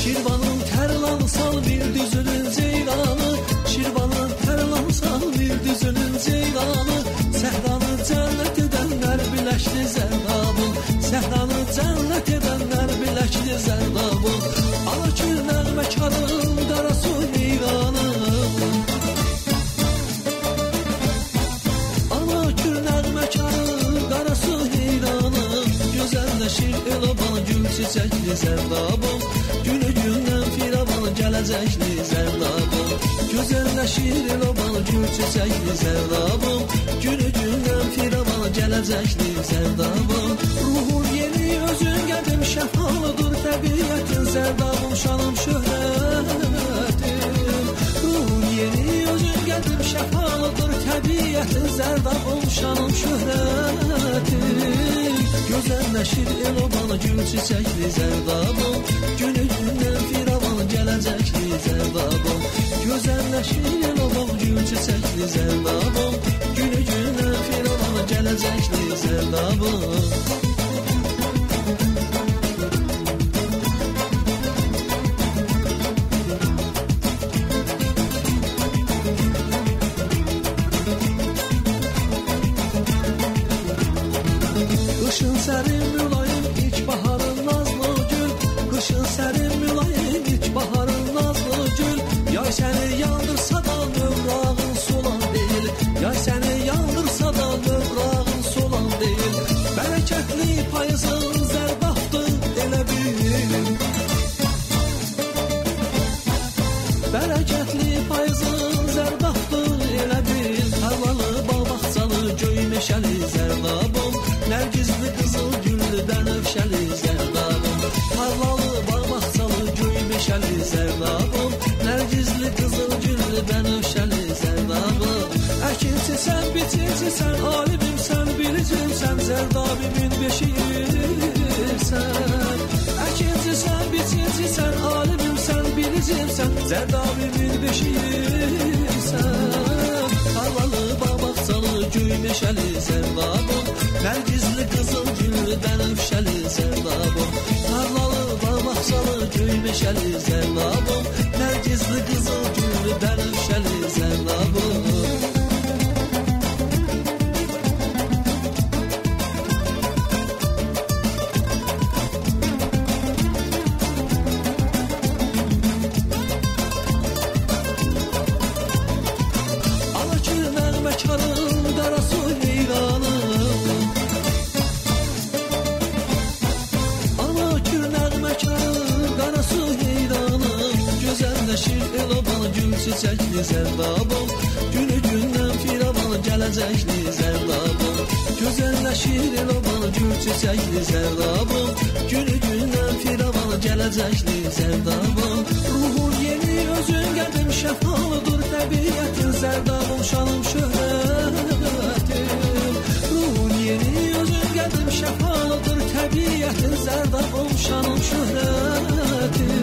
Şirvanın tərlanı sal bir düzünün ceylanı, Şirvanın tərlanı sal bir düzünün ceylanı, Səhranı cənnət edənlər biləkli zərdabım, Səhranı cənnət edənlər biləkli zərdabım, ana kül nəğməkarım qarasu heyranı, ana kül nəğməkarım qarasu heyranı, gözəlləşir el-oban gül çiçəkli zərdabım, günü gündən firavan gələcəkli zərdabım, gözəlləşir el-oban gül çiçəkli zərdabım, günü gündən firavan gələcəkli zərdabım, ruhun yeni özün qədim şəfalıdır təbiətin zərdabım, şanım şöhrətim, ruhun yeni özün qədim şəfalıdır təbiətin zərdabım, şanım şöhrətim, gözəlləşir el-oban gül çiçəkli zərdabım, günü gündən firavan gələcəkli zərdabım, gözəlləşir el-oban gül çiçəkli zərdabım, günü gündən firavan gələcəkli zərdabım. Qışın sərin mülayim ilk baharın nazlı gül, qışın sərin mülayim ilk baharın nazlı gül, yay səni yandırsa da mövrağın solan deyil, yay səni yandırsa da mövrağın solan deyil, bərəkətli payızın zərbaftır elə bil, bərəkətli payızın zərbaftır elə bil, tarlalı bağ bağçalı göy meşəli zərdabım, Nərgizli qızıl güllü bənövşəli zərdabım, tarlalı bağ bağçalı göy meşəli zərdabım, Nərgizli qızıl güllü bənövşəli zərdabım, əkinçisən, biçincisən, alimimsən, bilicimsən, zərdabimin beşiyirsən, əkinçisən, biçincisən, alimimsən, bilicimsən, zərdabimin beşiyirsən, tarlalı bağ bağçalı göy meşəli zərdabım, Nərgizli qızıl güllü bənövşəli zərdabım, tarlalı bağ bağçalı göy meşəli zərdabım, Nərgizli qızıl güllü bənövşəli zərdabım. Ana kül nəğməkarım qarasu heyranı, qarasu heyranım, gözəlləşir el-oban gül çiçəkli zərdabım, günü gündən firavan gələcəkli zərdabım, gözəlləşir el-oban gül çiçəkli zərdabım, günü gündən firavan gələcəkli zərdabım, ruhun yeni özün qədim şəfalıdır təbiətin zərdabım, şanım şöhrətim, ruhun yeni özün qədim şəfalıdır təbiətin zərdabım, şanım şöhrətim,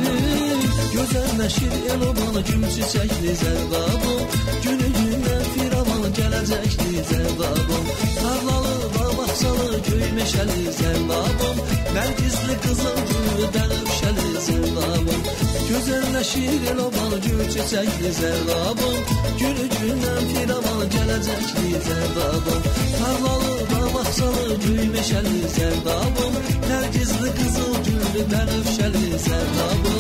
gözəlləşir el-oban gül çiçəkli zərdabım, günü gündən firavan gələcəkli zərdabım, tarlalı bağ bağçalı göy meşəli zərdabım, Nərgizli qızıl güllü bənövşəli zərdabım, gözəlləşir el-oban gül çiçəkli zərdabım, günü gündən firavan gələcəkli zərdabım, tarlalı bağ bağçalı göy meşəli zərdabım, Nərgizli qızıl güllü bənövşəli zərdabım.